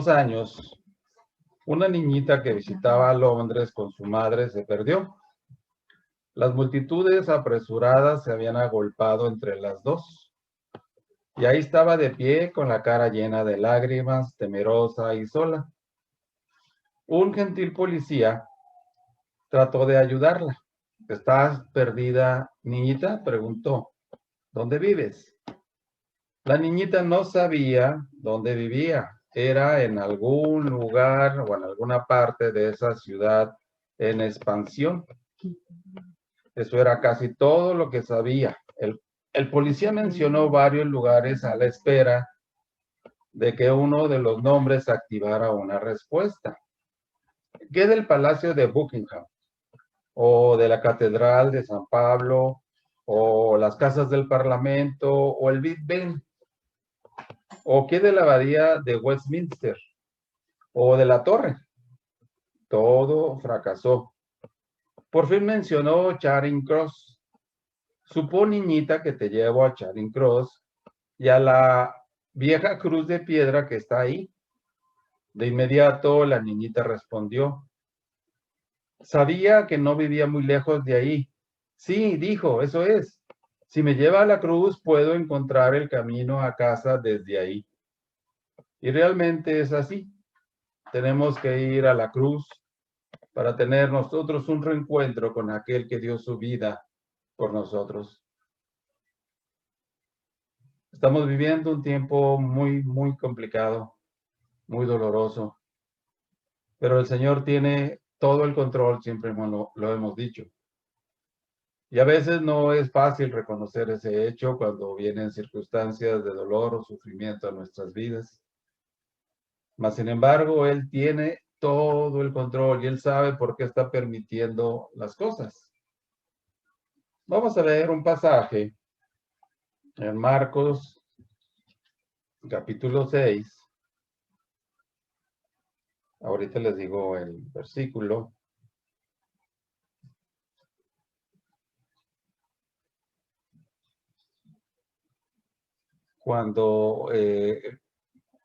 unos años, una niñita que visitaba Londres con su madre se perdió. Las multitudes apresuradas se habían agolpado entre las dos. Y ahí estaba de pie con la cara llena de lágrimas, temerosa y sola. Un gentil policía trató de ayudarla. ¿Estás perdida, niñita?, preguntó. ¿Dónde vives? La niñita no sabía dónde vivía. Era en algún lugar o en alguna parte de esa ciudad en expansión. Eso era casi todo lo que sabía. El policía mencionó varios lugares a la espera de que uno de los nombres activara una respuesta. ¿Qué del Palacio de Buckingham? ¿O de la Catedral de San Pablo? ¿O las casas del Parlamento? ¿O el Big Ben? ¿O qué de la abadía de Westminster? ¿O de la Torre? Todo fracasó. Por fin mencionó Charing Cross. Supón, niñita, que te llevo a Charing Cross y a la vieja cruz de piedra que está ahí. De inmediato la niñita respondió. Sabía que no vivía muy lejos de ahí. Sí, dijo, eso es. Si me lleva a la cruz, puedo encontrar el camino a casa desde ahí. Y realmente es así. Tenemos que ir a la cruz para tener nosotros un reencuentro con aquel que dio su vida por nosotros. Estamos viviendo un tiempo muy, muy complicado, muy doloroso, pero el Señor tiene todo el control, siempre lo hemos dicho. Y a veces no es fácil reconocer ese hecho cuando vienen circunstancias de dolor o sufrimiento a nuestras vidas. Mas, sin embargo, Él tiene todo el control y Él sabe por qué está permitiendo las cosas. Vamos a leer un pasaje en Marcos, capítulo 6. Ahorita les digo el versículo. Cuando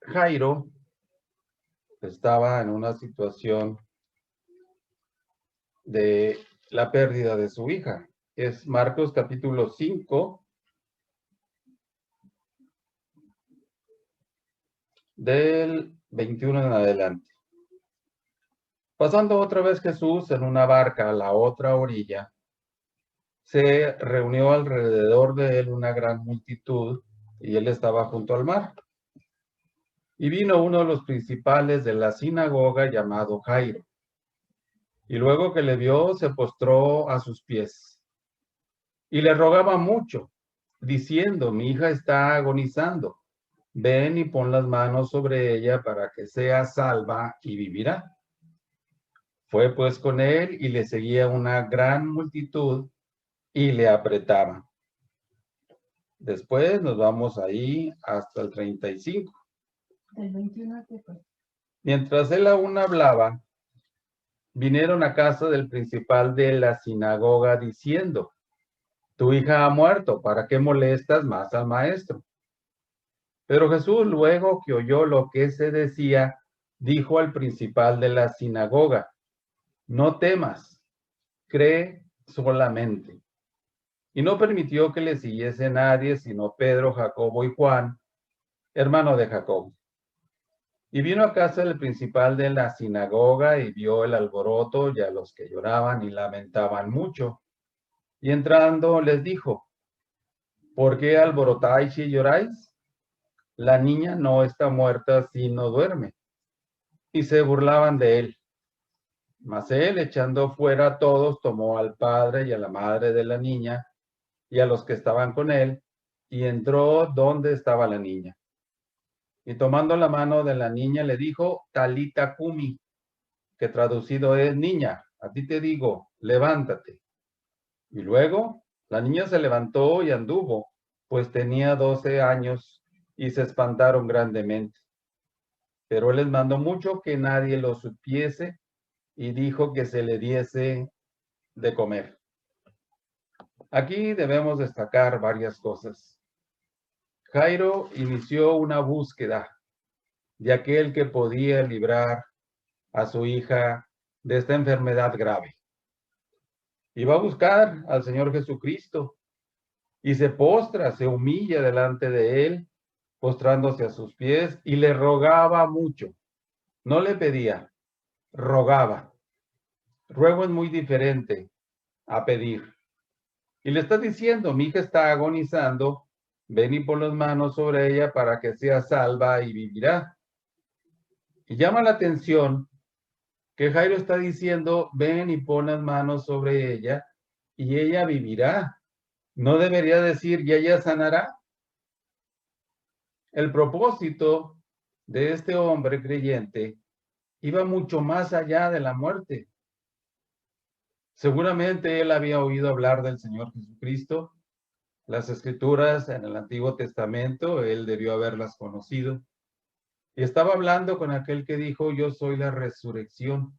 Jairo estaba en una situación de la pérdida de su hija. Es Marcos capítulo 5, del 21 en adelante. Pasando otra vez Jesús en una barca a la otra orilla, se reunió alrededor de él una gran multitud y él estaba junto al mar. Y vino uno de los principales de la sinagoga llamado Jairo. Y luego que le vio, se postró a sus pies. Y le rogaba mucho, diciendo, mi hija está agonizando. Ven y pon las manos sobre ella para que sea salva y vivirá. Fue pues con él y le seguía una gran multitud y le apretaba. Después nos vamos ahí hasta el 35. ¿El 21 qué fue? Mientras él aún hablaba, vinieron a casa del principal de la sinagoga diciendo, tu hija ha muerto, ¿para qué molestas más al maestro? Pero Jesús, luego que oyó lo que se decía, dijo al principal de la sinagoga, no temas, cree solamente. Y no permitió que le siguiese nadie, sino Pedro, Jacobo y Juan, hermano de Jacobo. Y vino a casa del principal de la sinagoga y vio el alboroto y a los que lloraban y lamentaban mucho. Y entrando les dijo, ¿por qué alborotáis y lloráis? La niña no está muerta, sino duerme. Y se burlaban de él. Mas él, echando fuera a todos, tomó al padre y a la madre de la niña y a los que estaban con él, y entró donde estaba la niña. Y tomando la mano de la niña le dijo, Talita Cumi, que traducido es, niña, a ti te digo, levántate. Y luego la niña se levantó y anduvo, pues tenía 12 años, y se espantaron grandemente. Pero él les mandó mucho que nadie lo supiese, y dijo que se le diese de comer. Aquí debemos destacar varias cosas. Jairo inició una búsqueda de aquel que podía librar a su hija de esta enfermedad grave. Y va a buscar al Señor Jesucristo y se postra, se humilla delante de él, postrándose a sus pies, y le rogaba mucho. No le pedía, rogaba. Ruego es muy diferente a pedir. Y le está diciendo, mi hija está agonizando, ven y pon las manos sobre ella para que sea salva y vivirá. Y llama la atención que Jairo está diciendo, ven y pon las manos sobre ella y ella vivirá. No debería decir, y ella sanará. El propósito de este hombre creyente iba mucho más allá de la muerte. Seguramente él había oído hablar del Señor Jesucristo. Las escrituras en el Antiguo Testamento, él debió haberlas conocido. Y estaba hablando con aquel que dijo, yo soy la resurrección.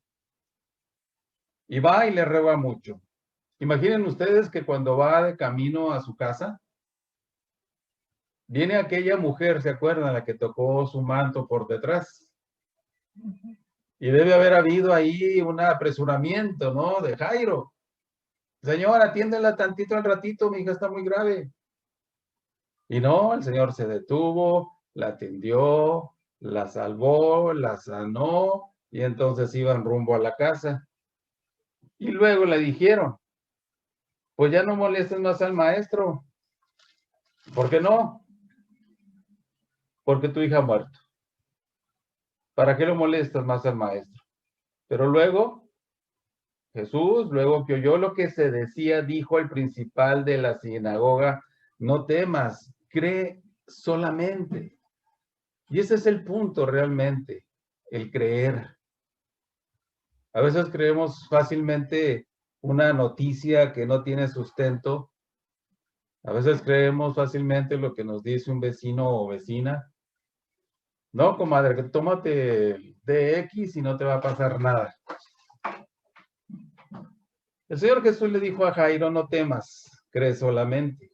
Y va y le ruega mucho. Imaginen ustedes que cuando va de camino a su casa, viene aquella mujer, ¿se acuerdan? La que tocó su manto por detrás. Y debe haber habido ahí un apresuramiento, ¿no? De Jairo. Señor, atiéndela tantito al ratito, mi hija está muy grave. Y no, el Señor se detuvo, la atendió, la salvó, la sanó, y entonces iban rumbo a la casa. Y luego le dijeron, pues ya no molestes más al maestro. ¿Por qué no? Porque tu hija ha muerto. ¿Para qué lo molestas más al maestro? Pero luego, Jesús, luego que oyó lo que se decía, dijo al principal de la sinagoga, no temas, cree solamente. Y ese es el punto realmente, el creer. A veces creemos fácilmente una noticia que no tiene sustento. A veces creemos fácilmente lo que nos dice un vecino o vecina. No, comadre, tómate DX y no te va a pasar nada. El Señor Jesús le dijo a Jairo, no temas, cree solamente.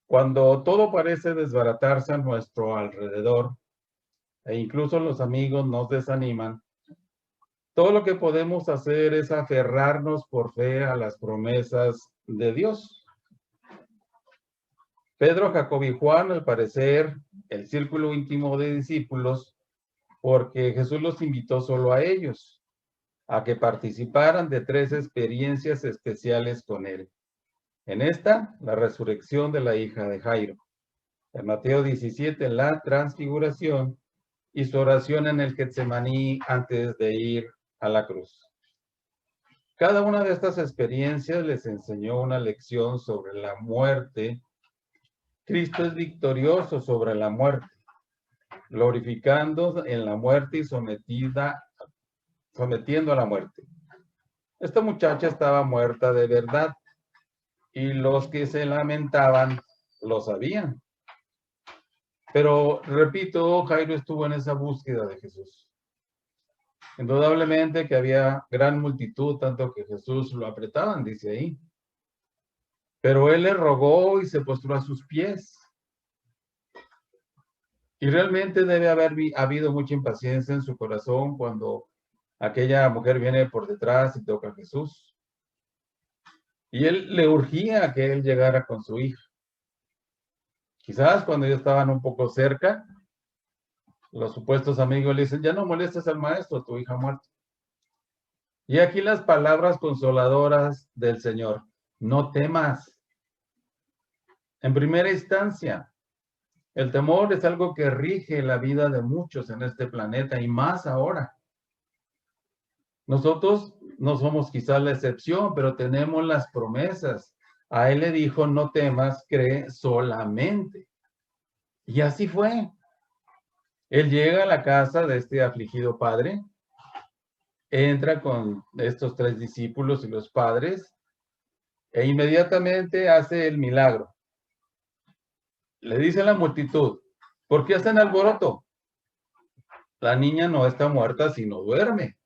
Cuando todo parece desbaratarse a nuestro alrededor, e incluso los amigos nos desaniman, todo lo que podemos hacer es aferrarnos por fe a las promesas de Dios. Pedro, Jacob y Juan, al parecer, el círculo íntimo de discípulos, porque Jesús los invitó solo a ellos, a que participaran de 3 experiencias especiales con él. En esta, la resurrección de la hija de Jairo. En Mateo 17, la transfiguración y su oración en el Getsemaní antes de ir a la cruz. Cada una de estas experiencias les enseñó una lección sobre la muerte. Cristo es victorioso sobre la muerte, glorificando en la muerte y sometiendo a la muerte. Esta muchacha estaba muerta de verdad y los que se lamentaban lo sabían. Pero, repito, Jairo estuvo en esa búsqueda de Jesús. Indudablemente que había gran multitud, tanto que Jesús lo apretaban, dice ahí. Pero él le rogó y se postró a sus pies. Y realmente debe haber habido mucha impaciencia en su corazón cuando aquella mujer viene por detrás y toca a Jesús. Y él le urgía que él llegara con su hija. Quizás cuando ya estaban un poco cerca, los supuestos amigos le dicen, ya no molestes al maestro, tu hija ha muerto. Y aquí las palabras consoladoras del Señor. No temas. En primera instancia, el temor es algo que rige la vida de muchos en este planeta y más ahora. Nosotros no somos quizás la excepción, pero tenemos las promesas. A él le dijo, no temas, cree solamente. Y así fue. Él llega a la casa de este afligido padre, entra con estos 3 discípulos y los padres, e inmediatamente hace el milagro. Le dice a la multitud, ¿por qué hacen alboroto? La niña no está muerta, sino duerme.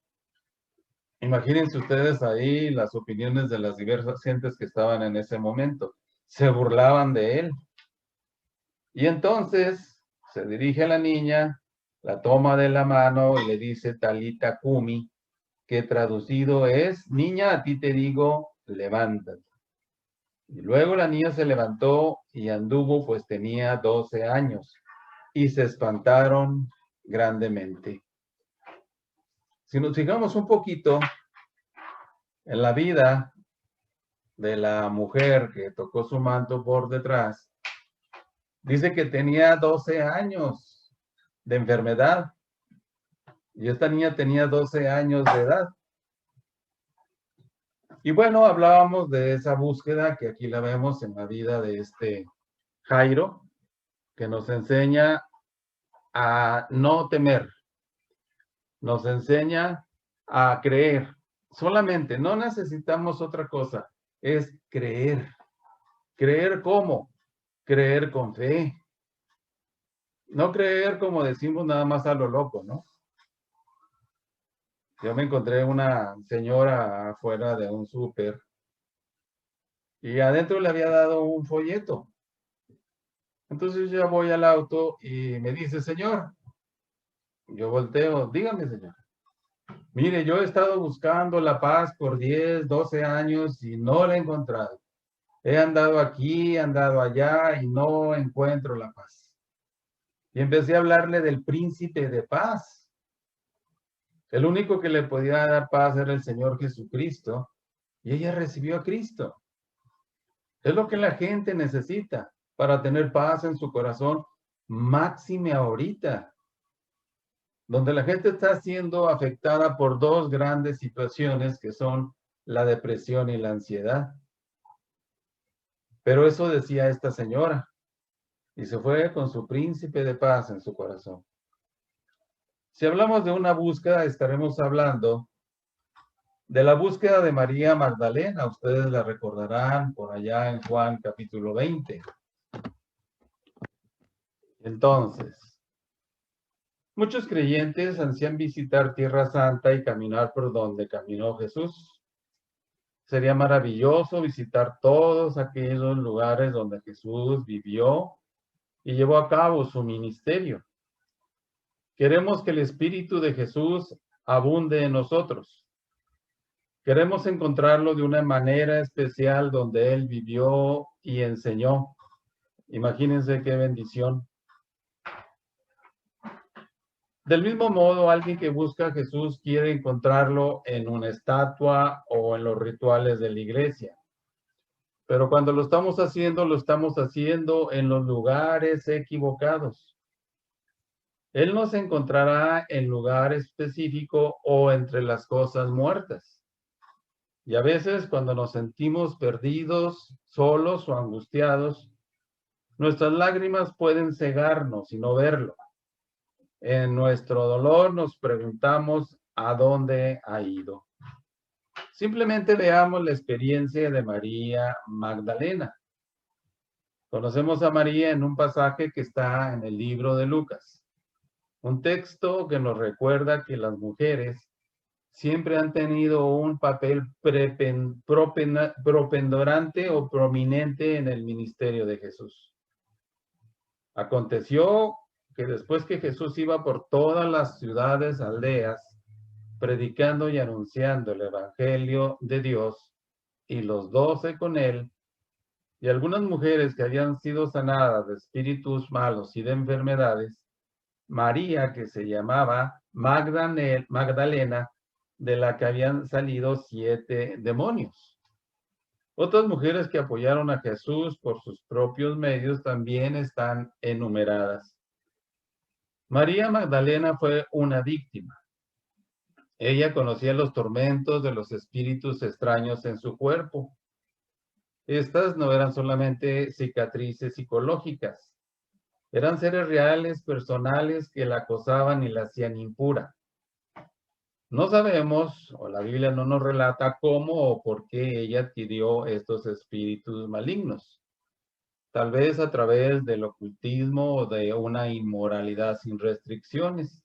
Imagínense ustedes ahí las opiniones de las diversas gentes que estaban en ese momento. Se burlaban de él. Y entonces se dirige a la niña, la toma de la mano y le dice Talita Kumi, que traducido es, niña, a ti te digo, levántate. Y luego la niña se levantó y anduvo, pues tenía 12 años, y se espantaron grandemente. Si nos fijamos un poquito en la vida de la mujer que tocó su manto por detrás, dice que tenía 12 años de enfermedad, y esta niña tenía 12 años de edad. Y bueno, hablábamos de esa búsqueda que aquí la vemos en la vida de este Jairo, que nos enseña a no temer, nos enseña a creer. Solamente, no necesitamos otra cosa, es creer. ¿Creer cómo? Creer con fe. No creer como decimos nada más a lo loco, ¿no? Yo me encontré una señora afuera de un súper y adentro le había dado un folleto. Entonces yo voy al auto y me dice, señor, yo volteo, dígame, señor. Mire, yo he estado buscando la paz por 10, 12 años y no la he encontrado. He andado aquí, he andado allá y no encuentro la paz. Y empecé a hablarle del príncipe de paz. El único que le podía dar paz era el Señor Jesucristo. Y ella recibió a Cristo. Es lo que la gente necesita para tener paz en su corazón, máxime ahorita, donde la gente está siendo afectada por dos grandes situaciones que son la depresión y la ansiedad. Pero eso decía esta señora, y se fue con su príncipe de paz en su corazón. Si hablamos de una búsqueda, estaremos hablando de la búsqueda de María Magdalena. Ustedes la recordarán por allá en Juan capítulo 20. Entonces, muchos creyentes ansían visitar Tierra Santa y caminar por donde caminó Jesús. Sería maravilloso visitar todos aquellos lugares donde Jesús vivió y llevó a cabo su ministerio. Queremos que el Espíritu de Jesús abunde en nosotros. Queremos encontrarlo de una manera especial donde Él vivió y enseñó. Imagínense qué bendición. Del mismo modo, alguien que busca a Jesús quiere encontrarlo en una estatua o en los rituales de la iglesia. Pero cuando lo estamos haciendo en los lugares equivocados. Él nos encontrará en lugar específico o entre las cosas muertas. Y a veces cuando nos sentimos perdidos, solos o angustiados, nuestras lágrimas pueden cegarnos y no verlo. En nuestro dolor nos preguntamos a dónde ha ido. Simplemente veamos la experiencia de María Magdalena. Conocemos a María en un pasaje que está en el libro de Lucas. Un texto que nos recuerda que las mujeres siempre han tenido un papel preponderante o prominente en el ministerio de Jesús. Aconteció que después que Jesús iba por todas las ciudades, aldeas, predicando y anunciando el evangelio de Dios, y los 12 con él, y algunas mujeres que habían sido sanadas de espíritus malos y de enfermedades, María, que se llamaba Magdalena, de la que habían salido 7 demonios. Otras mujeres que apoyaron a Jesús por sus propios medios también están enumeradas. María Magdalena fue una víctima. Ella conocía los tormentos de los espíritus extraños en su cuerpo. Estas no eran solamente cicatrices psicológicas, eran seres reales, personales, que la acosaban y la hacían impura. No sabemos, o la Biblia no nos relata cómo o por qué ella adquirió estos espíritus malignos. Tal vez a través del ocultismo o de una inmoralidad sin restricciones.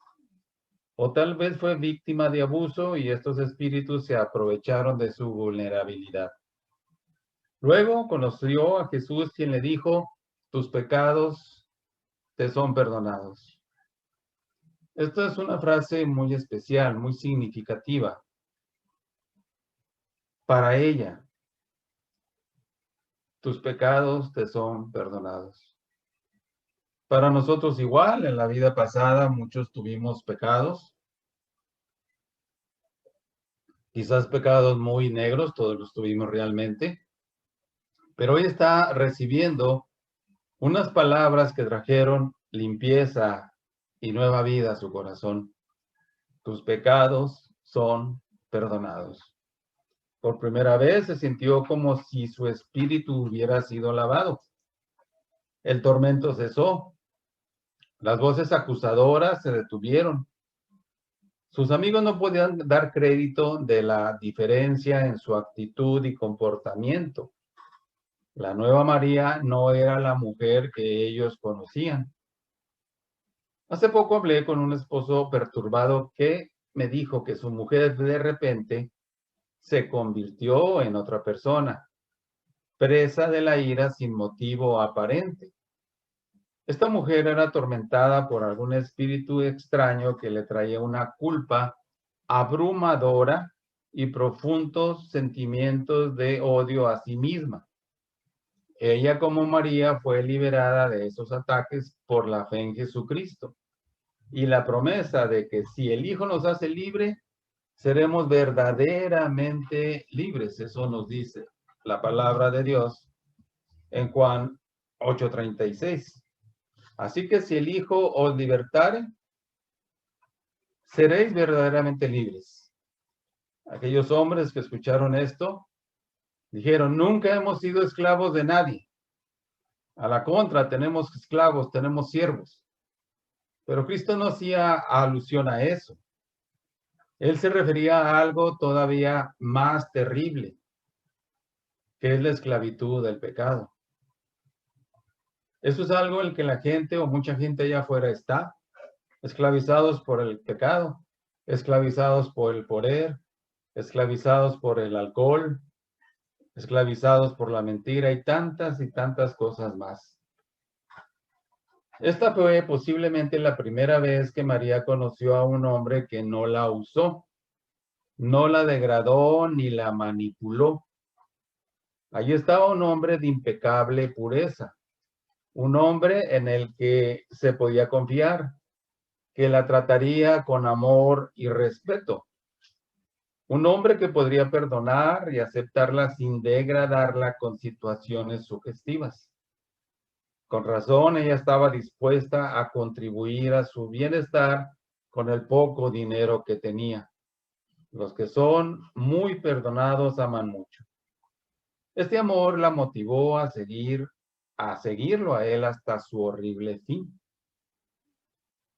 O tal vez fue víctima de abuso y estos espíritus se aprovecharon de su vulnerabilidad. Luego conoció a Jesús, quien le dijo, tus pecados te son perdonados. Esta es una frase muy especial, muy significativa para ella. Tus pecados te son perdonados. Para nosotros igual, en la vida pasada muchos tuvimos pecados, quizás pecados muy negros, todos los tuvimos realmente, pero hoy está recibiendo unas palabras que trajeron limpieza y nueva vida a su corazón. Tus pecados son perdonados. Por primera vez se sintió como si su espíritu hubiera sido lavado. El tormento cesó. Las voces acusadoras se detuvieron. Sus amigos no podían dar crédito de la diferencia en su actitud y comportamiento. La nueva María no era la mujer que ellos conocían. Hace poco hablé con un esposo perturbado que me dijo que su mujer de repente se convirtió en otra persona, presa de la ira sin motivo aparente. Esta mujer era atormentada por algún espíritu extraño que le traía una culpa abrumadora y profundos sentimientos de odio a sí misma. Ella, como María, fue liberada de esos ataques por la fe en Jesucristo y la promesa de que si el Hijo nos hace libre, seremos verdaderamente libres. Eso nos dice la palabra de Dios en Juan 8:36. Así que si el Hijo os libertare, seréis verdaderamente libres. Aquellos hombres que escucharon esto dijeron, nunca hemos sido esclavos de nadie. A la contra, tenemos esclavos, tenemos siervos. Pero Cristo no hacía alusión a eso. Él se refería a algo todavía más terrible, que es la esclavitud del pecado. Eso es algo en el que la gente o mucha gente allá afuera está, esclavizados por el pecado, esclavizados por el poder, esclavizados por el alcohol, esclavizados por la mentira y tantas cosas más. Esta fue posiblemente la primera vez que María conoció a un hombre que no la usó, no la degradó ni la manipuló. Allí estaba un hombre de impecable pureza, un hombre en el que se podía confiar, que la trataría con amor y respeto. Un hombre que podría perdonar y aceptarla sin degradarla con situaciones sugestivas. Con razón, ella estaba dispuesta a contribuir a su bienestar con el poco dinero que tenía. Los que son muy perdonados aman mucho. Este amor la motivó a seguirlo a él hasta su horrible fin.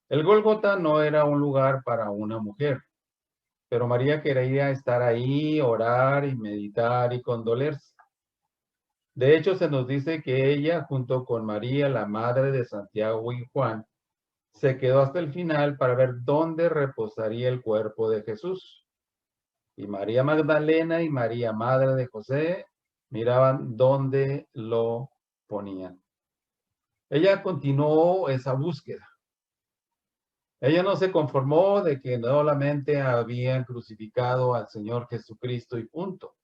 El Gólgota no era un lugar para una mujer, pero María quería estar ahí, orar y meditar y condolerse. De hecho, se nos dice que ella, junto con María, la madre de Santiago y Juan, se quedó hasta el final para ver dónde reposaría el cuerpo de Jesús. Y María Magdalena y María, madre de José, miraban dónde lo ponían. Ella continuó esa búsqueda. Ella no se conformó de que solamente habían crucificado al Señor Jesucristo y punto.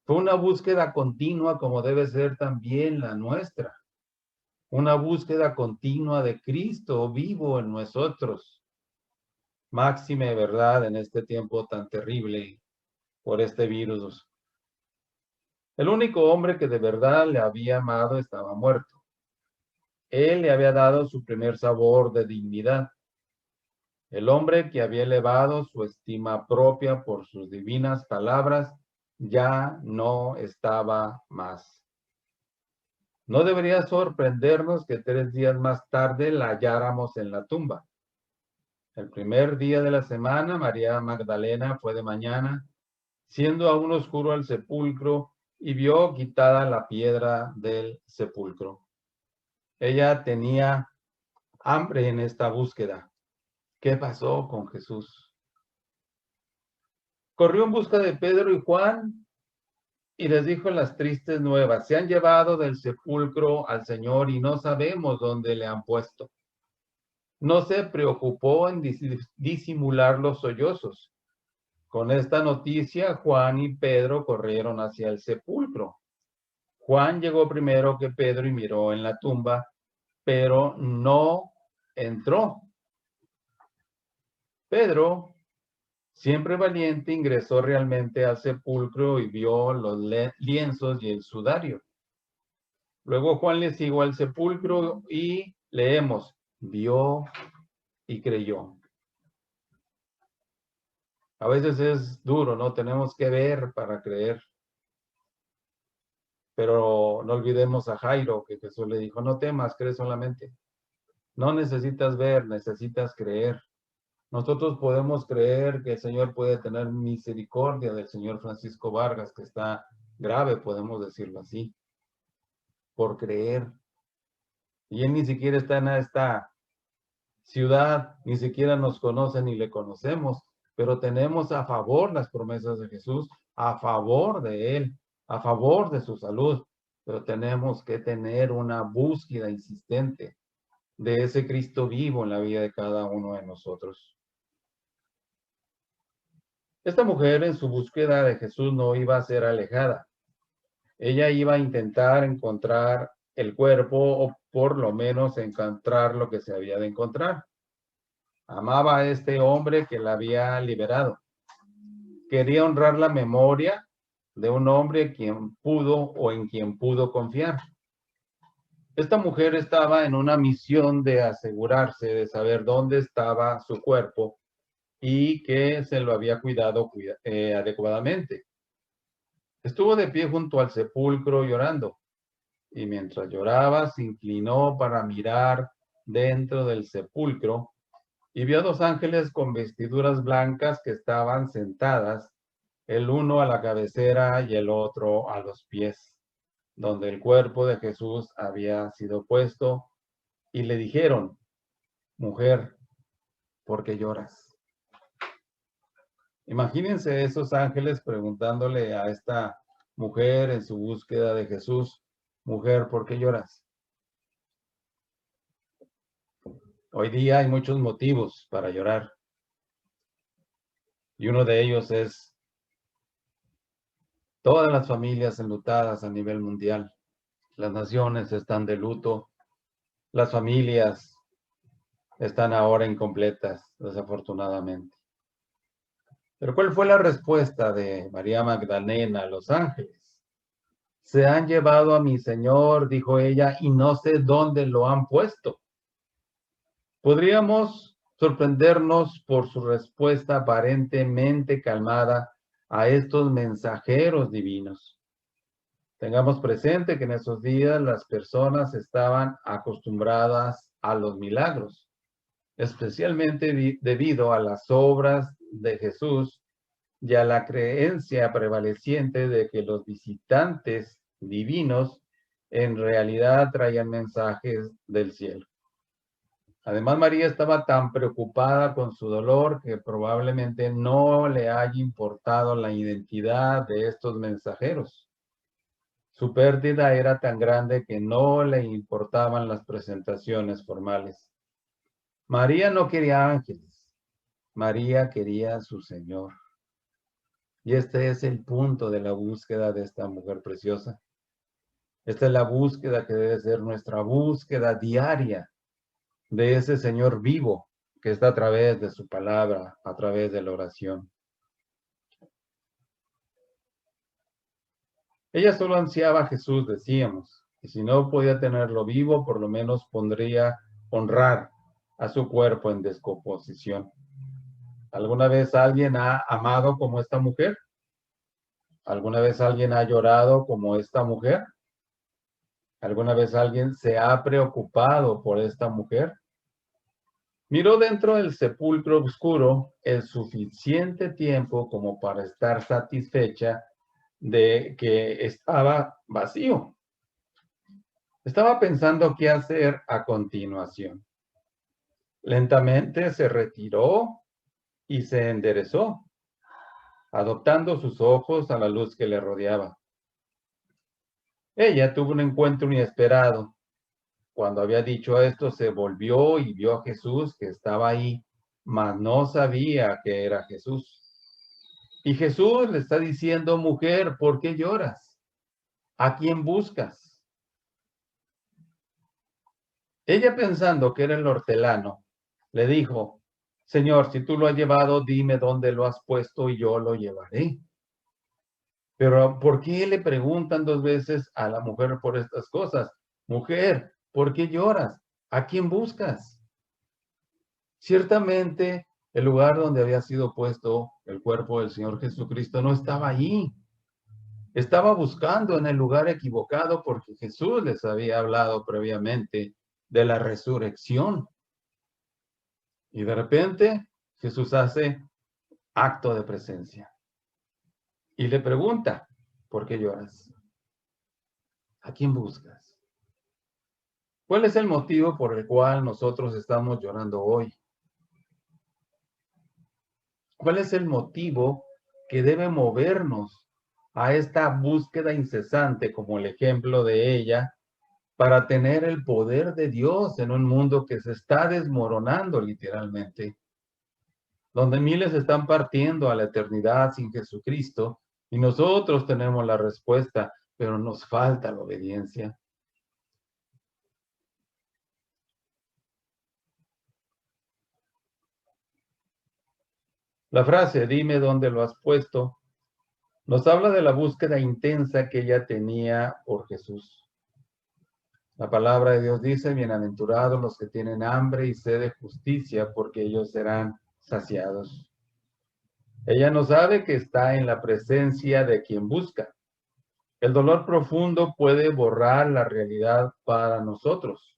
Fue una búsqueda continua como debe ser también la nuestra. Una búsqueda continua de Cristo vivo en nosotros. Máxime verdad en este tiempo tan terrible por este virus. El único hombre que de verdad le había amado estaba muerto. Él le había dado su primer sabor de dignidad. El hombre que había elevado su estima propia por sus divinas palabras ya no estaba más. No debería sorprendernos que 3 días más tarde la halláramos en la tumba. El primer día de la semana, María Magdalena fue de mañana, siendo aún oscuro el sepulcro, y vio quitada la piedra del sepulcro. Ella tenía hambre en esta búsqueda. ¿Qué pasó con Jesús? Corrió en busca de Pedro y Juan y les dijo las tristes nuevas: se han llevado del sepulcro al Señor y no sabemos dónde le han puesto. No se preocupó en disimular los sollozos. Con esta noticia, Juan y Pedro corrieron hacia el sepulcro. Juan llegó primero que Pedro y miró en la tumba, pero no entró. Pedro, siempre valiente, ingresó realmente al sepulcro y vio los lienzos y el sudario. Luego Juan le siguió al sepulcro y leemos: vio y creyó. A veces es duro, ¿no? Tenemos que ver para creer. Pero no olvidemos a Jairo, que Jesús le dijo: no temas, cree solamente. No necesitas ver, necesitas creer. Nosotros podemos creer que el Señor puede tener misericordia del señor Francisco Vargas, que está grave, podemos decirlo así, por creer. Y él ni siquiera está en esta ciudad, ni siquiera nos conoce ni le conocemos, pero tenemos a favor las promesas de Jesús, a favor de él, a favor de su salud, pero tenemos que tener una búsqueda insistente de ese Cristo vivo en la vida de cada uno de nosotros. Esta mujer en su búsqueda de Jesús no iba a ser alejada. Ella iba a intentar encontrar el cuerpo o por lo menos encontrar lo que se había de encontrar. Amaba a este hombre que la había liberado. Quería honrar la memoria de un hombre quien pudo o en quien pudo confiar. Esta mujer estaba en una misión de asegurarse de saber dónde estaba su cuerpo y que se lo había cuidado adecuadamente. Estuvo de pie junto al sepulcro llorando, y mientras lloraba se inclinó para mirar dentro del sepulcro y vio dos ángeles con vestiduras blancas que estaban sentadas, el uno a la cabecera y el otro a los pies, donde el cuerpo de Jesús había sido puesto, y le dijeron: mujer, ¿por qué lloras? Imagínense esos ángeles preguntándole a esta mujer en su búsqueda de Jesús: mujer, ¿por qué lloras? Hoy día hay muchos motivos para llorar, y uno de ellos es todas las familias enlutadas a nivel mundial. Las naciones están de luto, las familias están ahora incompletas, desafortunadamente. Pero ¿cuál fue la respuesta de María Magdalena a los ángeles? Se han llevado a mi Señor, dijo ella, y no sé dónde lo han puesto. Podríamos sorprendernos por su respuesta aparentemente calmada a estos mensajeros divinos. Tengamos presente que en esos días las personas estaban acostumbradas a los milagros, especialmente debido a las obras de Jesús y a la creencia prevaleciente de que los visitantes divinos en realidad traían mensajes del cielo. Además, María estaba tan preocupada con su dolor que probablemente no le haya importado la identidad de estos mensajeros. Su pérdida era tan grande que no le importaban las presentaciones formales. María no quería ángeles, María quería a su Señor. Y este es el punto de la búsqueda de esta mujer preciosa. Esta es la búsqueda que debe ser nuestra búsqueda diaria de ese Señor vivo que está a través de su palabra, a través de la oración. Ella solo ansiaba a Jesús, decíamos, y si no podía tenerlo vivo, por lo menos pondría honrar a su cuerpo en descomposición. ¿Alguna vez alguien ha amado como esta mujer? ¿Alguna vez alguien ha llorado como esta mujer? ¿Alguna vez alguien se ha preocupado por esta mujer? Miró dentro del sepulcro oscuro el suficiente tiempo como para estar satisfecha de que estaba vacío. Estaba pensando qué hacer a continuación. Lentamente se retiró y se enderezó, adoptando sus ojos a la luz que le rodeaba. Ella tuvo un encuentro inesperado. Cuando había dicho esto, se volvió y vio a Jesús que estaba ahí, mas no sabía que era Jesús. Y Jesús le está diciendo, mujer, ¿por qué lloras? ¿A quién buscas? Ella, pensando que era el hortelano, le dijo, Señor, si tú lo has llevado, dime dónde lo has puesto y yo lo llevaré. Pero ¿por qué le preguntan dos veces a la mujer por estas cosas? Mujer, ¿por qué lloras? ¿A quién buscas? Ciertamente, el lugar donde había sido puesto el cuerpo del Señor Jesucristo no estaba allí. Estaba buscando en el lugar equivocado porque Jesús les había hablado previamente de la resurrección. Y de repente Jesús hace acto de presencia y le pregunta, ¿por qué lloras? ¿A quién buscas? ¿Cuál es el motivo por el cual nosotros estamos llorando hoy? ¿Cuál es el motivo que debe movernos a esta búsqueda incesante, como el ejemplo de ella, para tener el poder de Dios en un mundo que se está desmoronando literalmente, donde miles están partiendo a la eternidad sin Jesucristo y nosotros tenemos la respuesta, pero nos falta la obediencia? La frase, dime dónde lo has puesto, nos habla de la búsqueda intensa que ella tenía por Jesús. La palabra de Dios dice, bienaventurados los que tienen hambre y sed de justicia, porque ellos serán saciados. Ella no sabe que está en la presencia de quien busca. El dolor profundo puede borrar la realidad para nosotros.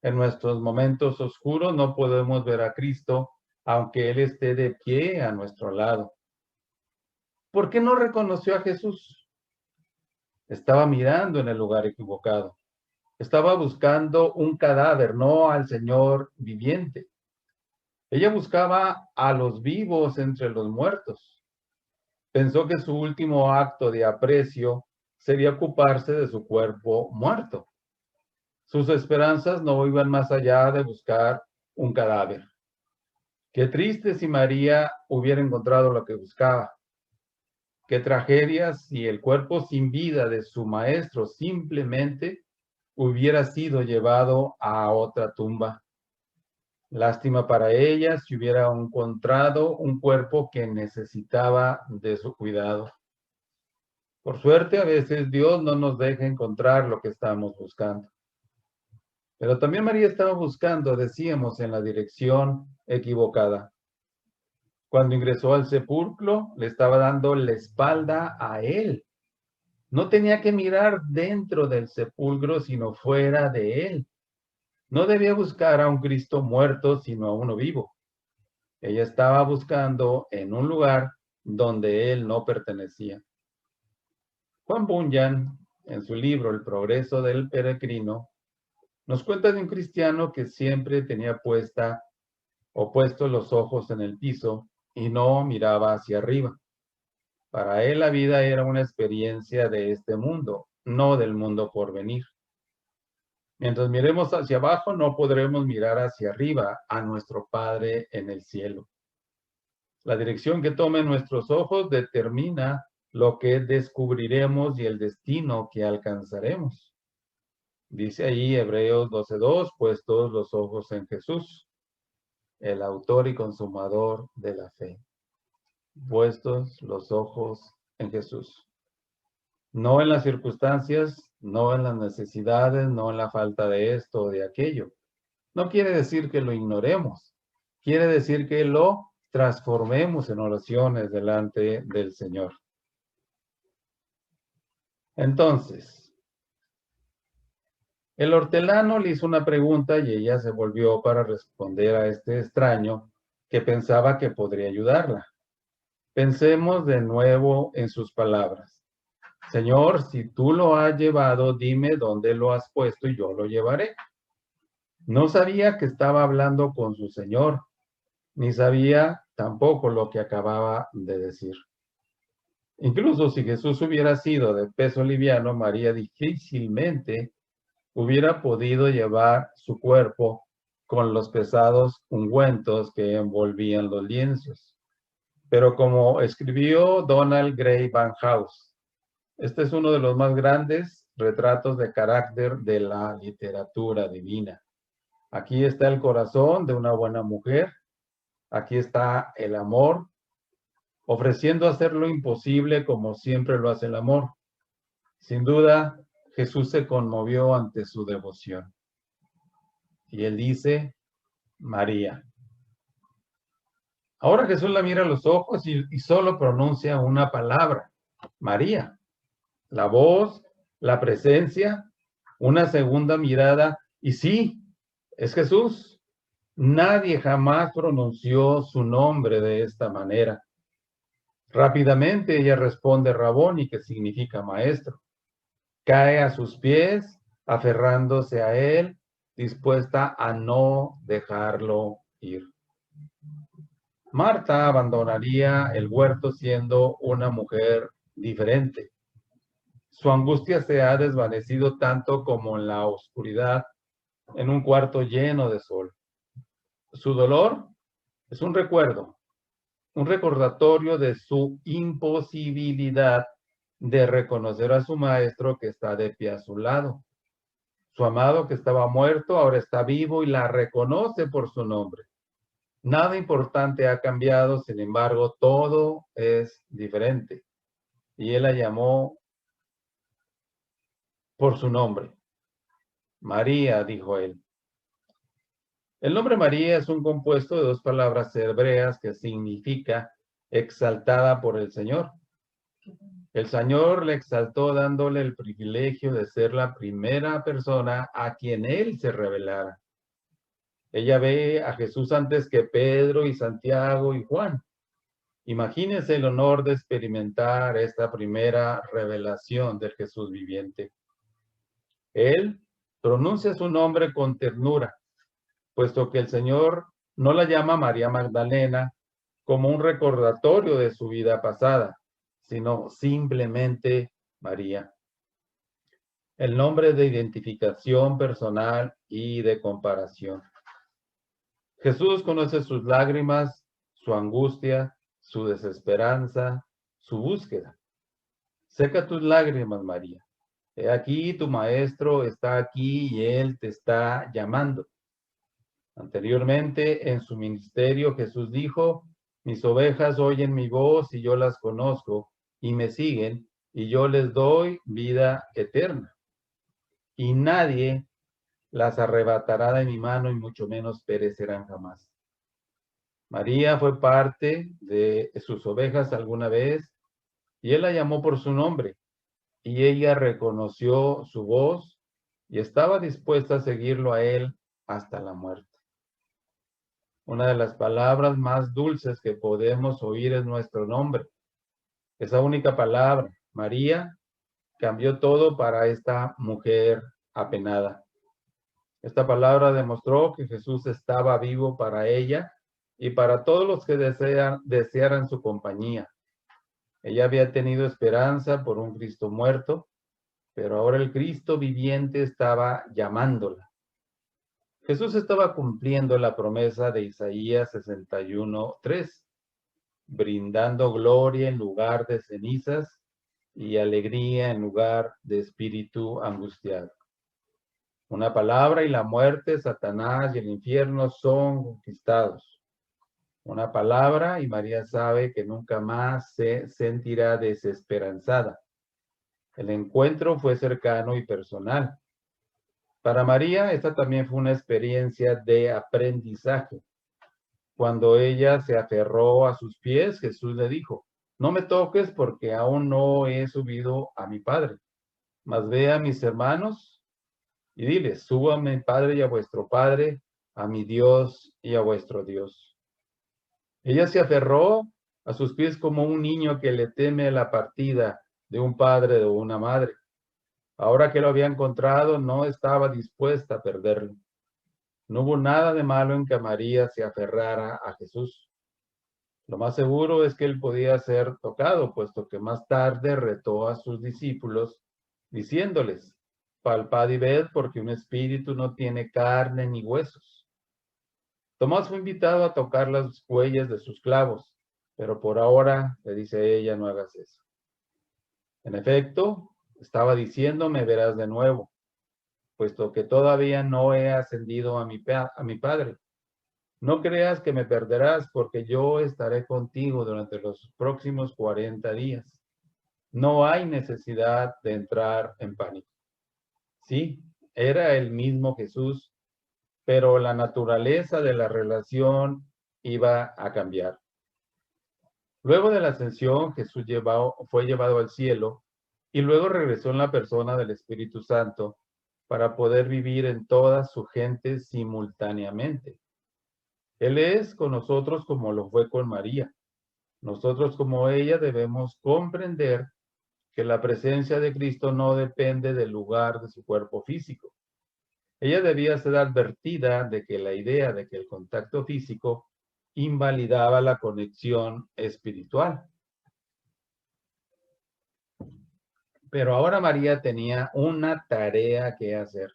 En nuestros momentos oscuros no podemos ver a Cristo, aunque Él esté de pie a nuestro lado. ¿Por qué no reconoció a Jesús? Estaba mirando en el lugar equivocado. Estaba buscando un cadáver, no al Señor viviente. Ella buscaba a los vivos entre los muertos. Pensó que su último acto de aprecio sería ocuparse de su cuerpo muerto. Sus esperanzas no iban más allá de buscar un cadáver. Qué triste si María hubiera encontrado lo que buscaba. Qué tragedia si el cuerpo sin vida de su maestro simplemente hubiera sido llevado a otra tumba. Lástima para ella si hubiera encontrado un cuerpo que necesitaba de su cuidado. Por suerte, a veces Dios no nos deja encontrar lo que estamos buscando. Pero también María estaba buscando, decíamos, en la dirección equivocada. Cuando ingresó al sepulcro, le estaba dando la espalda a él. No tenía que mirar dentro del sepulcro, sino fuera de él. No debía buscar a un Cristo muerto, sino a uno vivo. Ella estaba buscando en un lugar donde él no pertenecía. Juan Bunyan, en su libro El progreso del peregrino, nos cuenta de un cristiano que siempre tenía puestos los ojos en el piso y no miraba hacia arriba. Para él la vida era una experiencia de este mundo, no del mundo por venir. Mientras miremos hacia abajo, no podremos mirar hacia arriba a nuestro Padre en el cielo. La dirección que tomen nuestros ojos determina lo que descubriremos y el destino que alcanzaremos. Dice ahí Hebreos 12:2, puestos los ojos en Jesús, el autor y consumador de la fe. Puestos los ojos en Jesús. No en las circunstancias, no en las necesidades, no en la falta de esto o de aquello. No quiere decir que lo ignoremos. Quiere decir que lo transformemos en oraciones delante del Señor. Entonces, el hortelano le hizo una pregunta y ella se volvió para responder a este extraño que pensaba que podría ayudarla. Pensemos de nuevo en sus palabras. Señor, si tú lo has llevado, dime dónde lo has puesto y yo lo llevaré. No sabía que estaba hablando con su Señor, ni sabía tampoco lo que acababa de decir. Incluso si Jesús hubiera sido de peso liviano, María difícilmente hubiera podido llevar su cuerpo con los pesados ungüentos que envolvían los lienzos. Pero como escribió Donald Gray Van House, este es uno de los más grandes retratos de carácter de la literatura divina. Aquí está el corazón de una buena mujer, aquí está el amor, ofreciendo hacer lo imposible como siempre lo hace el amor. Sin duda, Jesús se conmovió ante su devoción. Y él dice, María. Ahora Jesús la mira a los ojos y solo pronuncia una palabra, María. La voz, la presencia, una segunda mirada, y sí, es Jesús. Nadie jamás pronunció su nombre de esta manera. Rápidamente ella responde Raboni, que significa maestro. Cae a sus pies, aferrándose a él, dispuesta a no dejarlo ir. Marta abandonaría el huerto siendo una mujer diferente. Su angustia se ha desvanecido tanto como en la oscuridad, en un cuarto lleno de sol. Su dolor es un recuerdo, un recordatorio de su imposibilidad de reconocer a su maestro que está de pie a su lado. Su amado que estaba muerto ahora está vivo y la reconoce por su nombre. Nada importante ha cambiado, sin embargo, todo es diferente. Y él la llamó por su nombre. María, dijo él. El nombre María es un compuesto de dos palabras hebreas que significa exaltada por el Señor. El Señor le exaltó dándole el privilegio de ser la primera persona a quien él se revelara. Ella ve a Jesús antes que Pedro y Santiago y Juan. Imagínense el honor de experimentar esta primera revelación del Jesús viviente. Él pronuncia su nombre con ternura, puesto que el Señor no la llama María Magdalena como un recordatorio de su vida pasada, sino simplemente María. El nombre de identificación personal y de comparación. Jesús conoce sus lágrimas, su angustia, su desesperanza, su búsqueda. Seca tus lágrimas, María. He aquí, tu maestro está aquí y él te está llamando. Anteriormente, en su ministerio, Jesús dijo, mis ovejas oyen mi voz y yo las conozco y me siguen y yo les doy vida eterna. Y nadie las arrebatará de mi mano y mucho menos perecerán jamás. María fue parte de sus ovejas alguna vez y él la llamó por su nombre y ella reconoció su voz y estaba dispuesta a seguirlo a él hasta la muerte. Una de las palabras más dulces que podemos oír es nuestro nombre. Esa única palabra, María, cambió todo para esta mujer apenada. Esta palabra demostró que Jesús estaba vivo para ella y para todos los que desearan su compañía. Ella había tenido esperanza por un Cristo muerto, pero ahora el Cristo viviente estaba llamándola. Jesús estaba cumpliendo la promesa de Isaías 61:3, brindando gloria en lugar de cenizas y alegría en lugar de espíritu angustiado. Una palabra y la muerte, Satanás y el infierno son conquistados. Una palabra y María sabe que nunca más se sentirá desesperanzada. El encuentro fue cercano y personal. Para María, esta también fue una experiencia de aprendizaje. Cuando ella se aferró a sus pies, Jesús le dijo, no me toques porque aún no he subido a mi Padre, mas ve a mis hermanos y diles, subo a mi Padre y a vuestro Padre, a mi Dios y a vuestro Dios. Ella se aferró a sus pies como un niño que le teme la partida de un padre o una madre. Ahora que lo había encontrado, no estaba dispuesta a perderlo. No hubo nada de malo en que María se aferrara a Jesús. Lo más seguro es que él podía ser tocado, puesto que más tarde retó a sus discípulos, diciéndoles, palpad y ved, porque un espíritu no tiene carne ni huesos. Tomás fue invitado a tocar las huellas de sus clavos, pero por ahora, le dice ella, no hagas eso. En efecto, estaba diciendo, me verás de nuevo, puesto que todavía no he ascendido a mi Padre. No creas que me perderás, porque yo estaré contigo durante los próximos 40 días. No hay necesidad de entrar en pánico. Sí, era el mismo Jesús, pero la naturaleza de la relación iba a cambiar. Luego de la ascensión, Jesús fue llevado al cielo y luego regresó en la persona del Espíritu Santo para poder vivir en toda su gente simultáneamente. Él es con nosotros como lo fue con María. Nosotros como ella debemos comprender que la presencia de Cristo no depende del lugar de su cuerpo físico. Ella debía ser advertida de que la idea de que el contacto físico invalidaba la conexión espiritual. Pero ahora María tenía una tarea que hacer.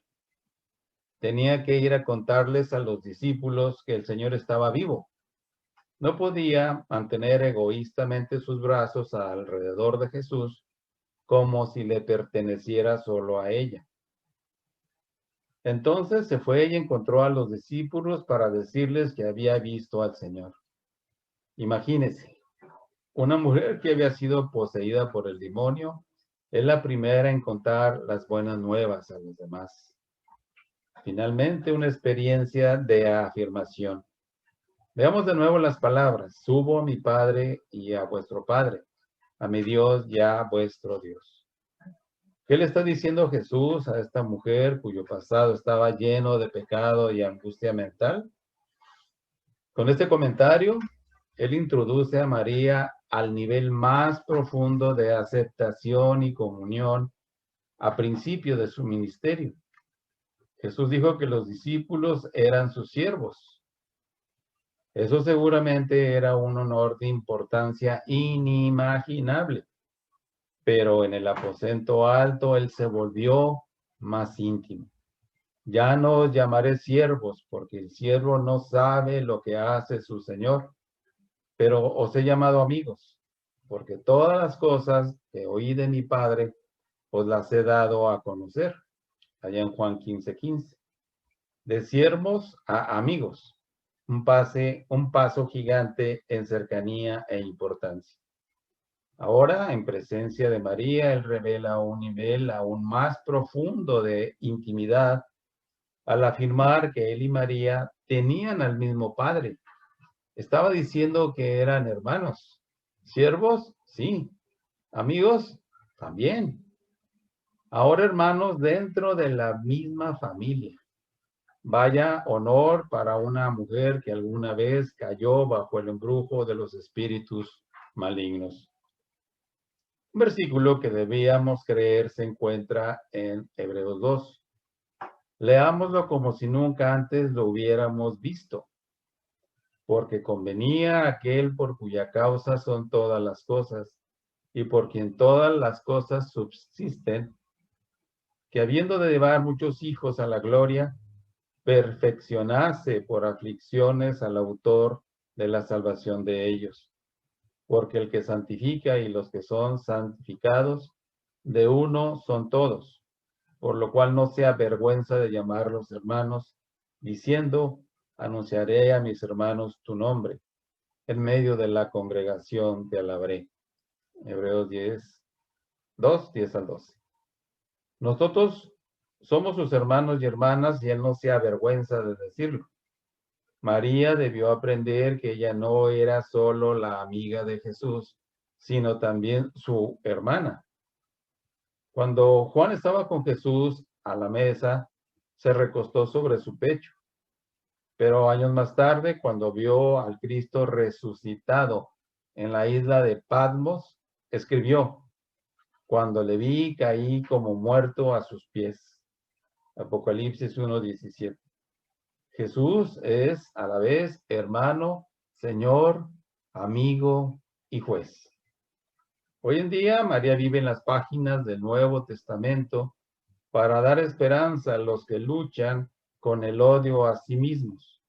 Tenía que ir a contarles a los discípulos que el Señor estaba vivo. No podía mantener egoístamente sus brazos alrededor de Jesús como si le perteneciera solo a ella. Entonces se fue y encontró a los discípulos para decirles que había visto al Señor. Imagínense, una mujer que había sido poseída por el demonio es la primera en contar las buenas nuevas a los demás. Finalmente, una experiencia de afirmación. Veamos de nuevo las palabras. Subo a mi Padre y a vuestro Padre, a mi Dios y a vuestro Dios. ¿Qué le está diciendo Jesús a esta mujer cuyo pasado estaba lleno de pecado y angustia mental? Con este comentario, él introduce a María al nivel más profundo de aceptación y comunión a principio de su ministerio. Jesús dijo que los discípulos eran sus siervos. Eso seguramente era un honor de importancia inimaginable. Pero en el aposento alto él se volvió más íntimo. Ya no os llamaré siervos, porque el siervo no sabe lo que hace su Señor, pero os he llamado amigos, porque todas las cosas que oí de mi Padre os las he dado a conocer. Allá en Juan 15:15. De siervos a amigos. Un paso gigante en cercanía e importancia. Ahora, en presencia de María, él revela un nivel aún más profundo de intimidad al afirmar que él y María tenían al mismo Padre. Estaba diciendo que eran hermanos. ¿Siervos? Sí. ¿Amigos? También. Ahora hermanos dentro de la misma familia. Vaya honor para una mujer que alguna vez cayó bajo el embrujo de los espíritus malignos. Un versículo que debíamos creer se encuentra en Hebreos 2. Leámoslo como si nunca antes lo hubiéramos visto. Porque convenía a aquel por cuya causa son todas las cosas, y por quien todas las cosas subsisten, que habiendo de llevar muchos hijos a la gloria, perfeccionase por aflicciones al autor de la salvación de ellos. Porque el que santifica y los que son santificados, de uno son todos, por lo cual no se avergüenza de llamarlos hermanos, diciendo, anunciaré a mis hermanos tu nombre, en medio de la congregación te alabaré. Hebreos 10 al 12. Nosotros somos sus hermanos y hermanas y él no se avergüenza de decirlo. María debió aprender que ella no era solo la amiga de Jesús, sino también su hermana. Cuando Juan estaba con Jesús a la mesa, se recostó sobre su pecho. Pero años más tarde, cuando vio al Cristo resucitado en la isla de Patmos, escribió, cuando le vi, caí como muerto a sus pies. Apocalipsis 1:17. Jesús es a la vez hermano, Señor, amigo y juez. Hoy en día, María vive en las páginas del Nuevo Testamento para dar esperanza a los que luchan con el odio a sí mismos.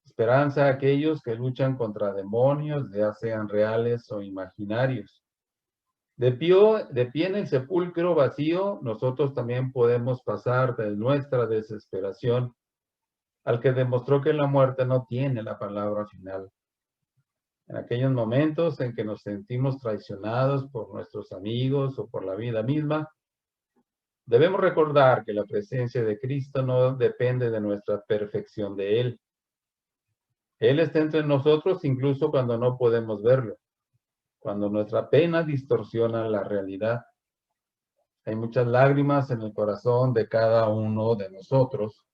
Esperanza a aquellos que luchan contra demonios, ya sean reales o imaginarios. De pie en el sepulcro vacío, nosotros también podemos pasar de nuestra desesperación al que demostró que la muerte no tiene la palabra final. En aquellos momentos en que nos sentimos traicionados por nuestros amigos o por la vida misma, debemos recordar que la presencia de Cristo no depende de nuestra perfección de Él. Él está entre nosotros incluso cuando no podemos verlo, cuando nuestra pena distorsiona la realidad. Hay muchas lágrimas en el corazón de cada uno de nosotros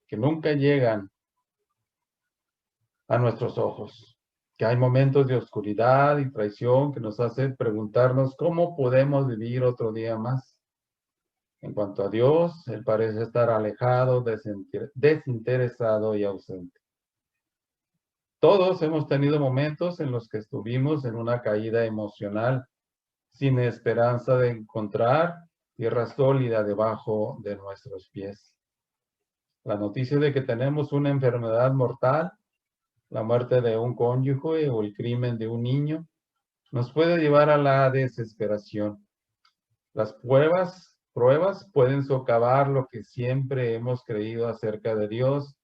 que nunca llegan a nuestros ojos. Que hay momentos de oscuridad y traición que nos hacen preguntarnos cómo podemos vivir otro día más. En cuanto a Dios, Él parece estar alejado, desinteresado y ausente. Todos hemos tenido momentos en los que estuvimos en una caída emocional, sin esperanza de encontrar tierra sólida debajo de nuestros pies. La noticia de que tenemos una enfermedad mortal, la muerte de un cónyuge o el crimen de un niño, nos puede llevar a la desesperación. Las pruebas pueden socavar lo que siempre hemos creído acerca de Dios,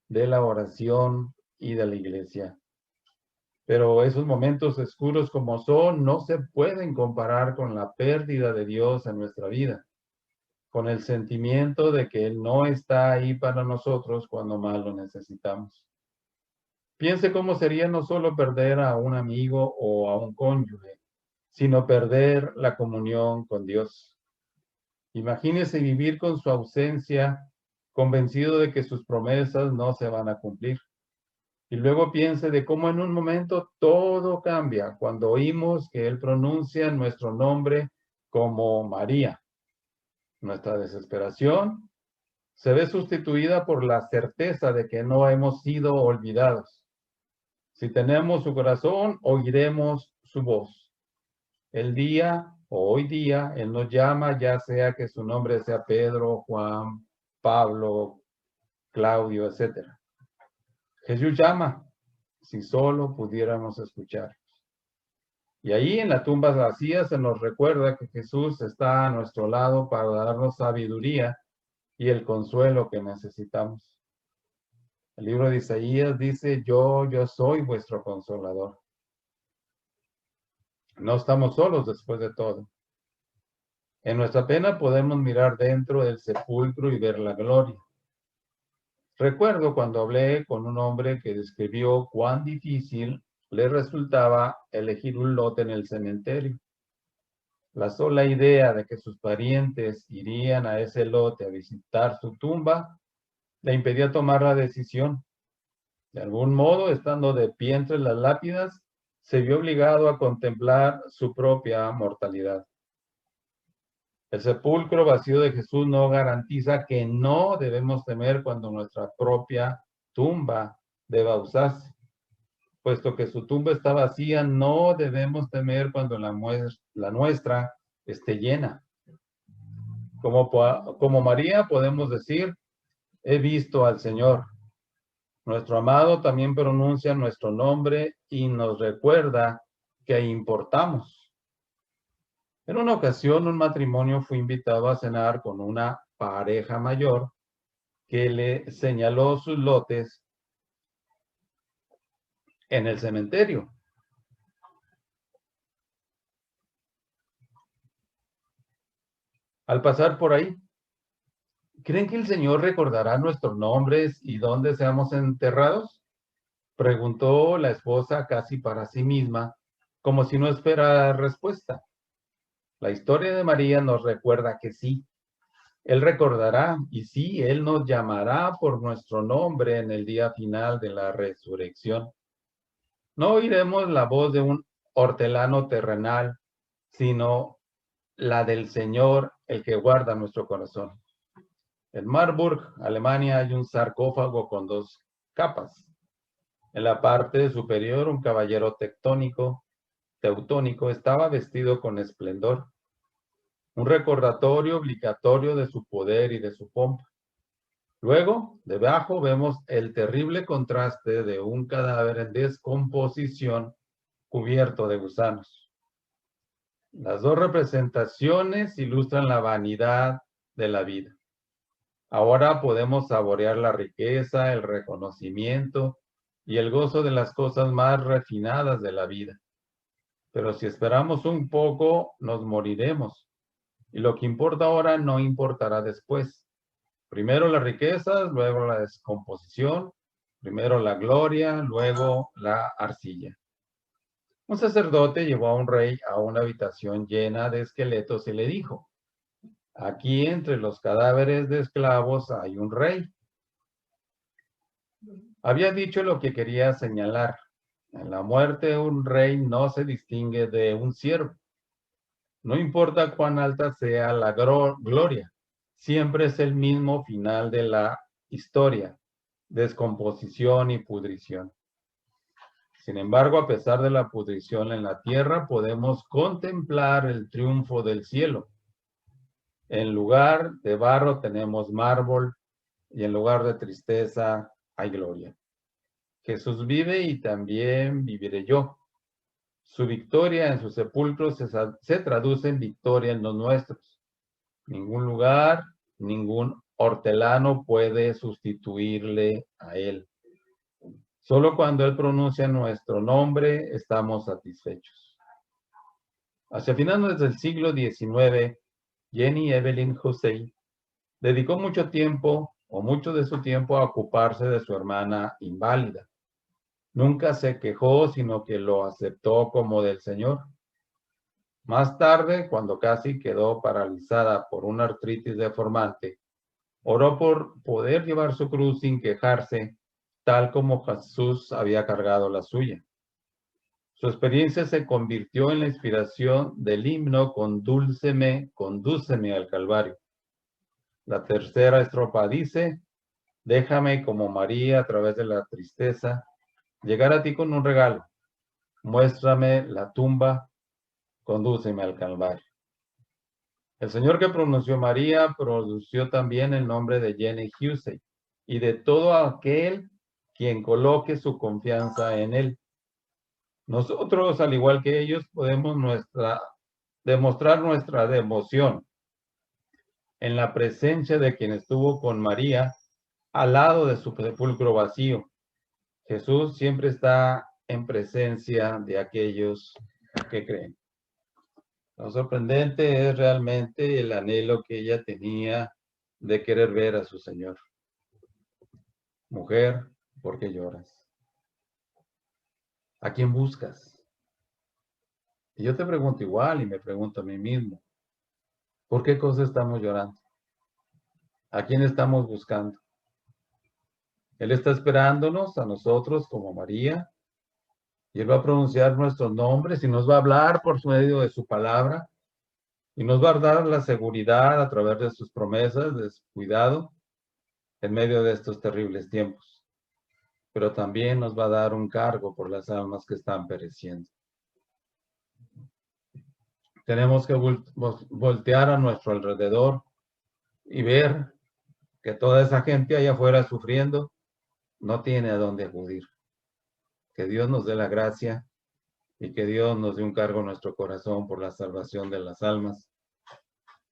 de la oración y de la iglesia. Pero esos momentos oscuros como son, no se pueden comparar con la pérdida de Dios en nuestra vida, con el sentimiento de que Él no está ahí para nosotros cuando más lo necesitamos. Piense cómo sería no solo perder a un amigo o a un cónyuge, sino perder la comunión con Dios. Imagínese vivir con su ausencia, convencido de que sus promesas no se van a cumplir. Y luego piense de cómo en un momento todo cambia cuando oímos que Él pronuncia nuestro nombre como María. Nuestra desesperación se ve sustituida por la certeza de que no hemos sido olvidados. Si tenemos su corazón, oiremos su voz. El día o hoy día, Él nos llama, ya sea que su nombre sea Pedro, Juan, Pablo, Claudio, etc. Jesús llama, si solo pudiéramos escuchar. Y ahí en la tumba vacía se nos recuerda que Jesús está a nuestro lado para darnos sabiduría y el consuelo que necesitamos. El libro de Isaías dice, yo soy vuestro consolador. No estamos solos después de todo. En nuestra pena podemos mirar dentro del sepulcro y ver la gloria. Recuerdo cuando hablé con un hombre que describió cuán difícil le resultaba elegir un lote en el cementerio. La sola idea de que sus parientes irían a ese lote a visitar su tumba le impedía tomar la decisión. De algún modo, estando de pie entre las lápidas, se vio obligado a contemplar su propia mortalidad. El sepulcro vacío de Jesús no garantiza que no debemos temer cuando nuestra propia tumba deba usarse. Puesto que su tumba está vacía, no debemos temer cuando la nuestra esté llena. Como María podemos decir, he visto al Señor. Nuestro amado también pronuncia nuestro nombre y nos recuerda que importamos. En una ocasión, un matrimonio fue invitado a cenar con una pareja mayor que le señaló sus lotes en el cementerio. Al pasar por ahí, ¿creen que el Señor recordará nuestros nombres y dónde seamos enterrados? Preguntó la esposa casi para sí misma, como si no esperara respuesta. La historia de María nos recuerda que sí. Él recordará y sí, Él nos llamará por nuestro nombre en el día final de la resurrección. No oiremos la voz de un hortelano terrenal, sino la del Señor, el que guarda nuestro corazón. En Marburg, Alemania, hay un sarcófago con 2 capas. En la parte superior, un caballero teutónico, estaba vestido con esplendor, un recordatorio obligatorio de su poder y de su pompa. Luego, debajo, vemos el terrible contraste de un cadáver en descomposición cubierto de gusanos. Las dos representaciones ilustran la vanidad de la vida. Ahora podemos saborear la riqueza, el reconocimiento y el gozo de las cosas más refinadas de la vida. Pero si esperamos un poco, nos moriremos. Y lo que importa ahora no importará después. Primero las riquezas, luego la descomposición, primero la gloria, luego la arcilla. Un sacerdote llevó a un rey a una habitación llena de esqueletos y le dijo: aquí entre los cadáveres de esclavos hay un rey. Había dicho lo que quería señalar. En la muerte un rey no se distingue de un siervo. No importa cuán alta sea la gloria, siempre es el mismo final de la historia: descomposición y pudrición. Sin embargo, a pesar de la pudrición en la tierra, podemos contemplar el triunfo del cielo. En lugar de barro tenemos mármol y en lugar de tristeza hay gloria. Jesús vive y también viviré yo. Su victoria en su sepulcro se traduce en victoria en los nuestros. Ningún lugar, ningún hortelano puede sustituirle a él. Solo cuando él pronuncia nuestro nombre estamos satisfechos. Hacia finales del siglo XIX, Jenny Evelyn Hussey dedicó mucho tiempo o mucho de su tiempo a ocuparse de su hermana inválida. Nunca se quejó, sino que lo aceptó como del Señor. Más tarde, cuando casi quedó paralizada por una artritis deformante, oró por poder llevar su cruz sin quejarse, tal como Jesús había cargado la suya. Su experiencia se convirtió en la inspiración del himno Condúceme al Calvario. La tercera estrofa dice: déjame como María a través de la tristeza llegar a ti con un regalo. Muéstrame la tumba, condúceme al Calvario. El Señor que pronunció María pronunció también el nombre de Jenny Hussey y de todo aquel quien coloque su confianza en él. Nosotros, al igual que ellos, podemos demostrar nuestra devoción en la presencia de quien estuvo con María al lado de su sepulcro vacío. Jesús siempre está en presencia de aquellos que creen. Lo sorprendente es realmente el anhelo que ella tenía de querer ver a su Señor. Mujer, ¿por qué lloras? ¿A quién buscas? Y yo te pregunto igual y me pregunto a mí mismo: ¿por qué cosa estamos llorando? ¿A quién estamos buscando? Él está esperándonos a nosotros como María, y Él va a pronunciar nuestros nombres y nos va a hablar por medio de su palabra y nos va a dar la seguridad a través de sus promesas, de su cuidado en medio de estos terribles tiempos. Pero también nos va a dar un cargo por las almas que están pereciendo. Tenemos que voltear a nuestro alrededor y ver que toda esa gente allá afuera sufriendo no tiene a dónde acudir. Que Dios nos dé la gracia y que Dios nos dé un cargo en nuestro corazón por la salvación de las almas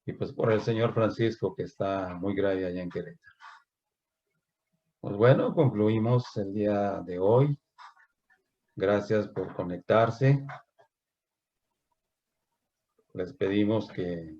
y pues por el Señor Francisco, que está muy grave allá en Querétaro. Pues bueno, concluimos el día de hoy. Gracias por conectarse. Les pedimos que